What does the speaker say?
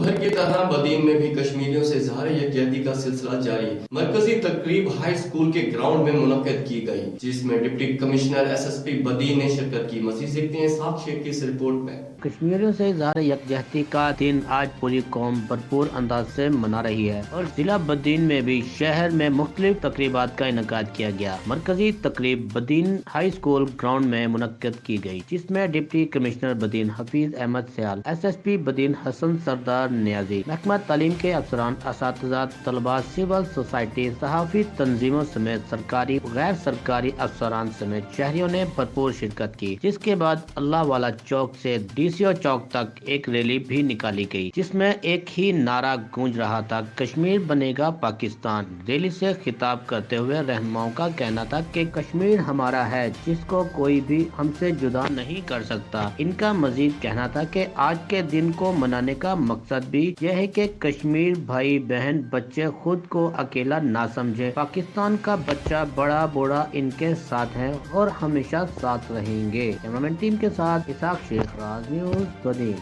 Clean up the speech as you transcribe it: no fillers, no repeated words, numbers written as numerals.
भर की तरह बदीन में भी कश्मीरियों से इजहार यकजहती का सिलसिला जारी। मरकजी तकरीब हाई स्कूल के ग्राउंड में मुनक्किद की गई, जिसमें डिप्टी कमिश्नर SSP बदीन ने शिरकत की। मज़ीद देखते हैं साहब शेख की इस रिपोर्ट में। कश्मीरियों से इजहार यकजहती का दिन आज पूरी कौम भरपूर अंदाज से मना रही है और जिला बदीन में भी शहर में मुख्तलिफ तकरीबात का इनकाद किया गया। मरकजी तकरीब बदीन हाई स्कूल ग्राउंड में मुनक्किद की गई, जिसमें deputy commissioner Badin Hafeez Ahmed Sial, SSP Badin Hassan Sardar Niazi, महकमा तालीम के अफसरान, असातिज़ा, तलबा, सिविल सोसाइटी, सहाफ़ी तंजीमों समेत सरकारी गैर सरकारी अफसरान समेत शहरियों ने भरपूर शिरकत की। जिसके बाद अल्लाह वाला चौक से DCO चौक तक एक रैली भी निकाली गई, जिसमें एक ही नारा गूंज रहा था, कश्मीर बनेगा पाकिस्तान। रैली से खिताब करते हुए रहनुमाओं का कहना था कि कश्मीर हमारा है, जिसको कोई भी हमसे जुदा नहीं कर सकता। इनका मजीद कहना था कि आज के दिन को मनाने का मकसद भी यह है कि कश्मीर भाई बहन बच्चे खुद को अकेला ना समझे। पाकिस्तान का बच्चा बड़ा बूढ़ा इनके साथ है और हमेशा साथ रहेंगे। कैमरामैन टीम के साथ इसाक शेख, राज न्यूज़ बदीन।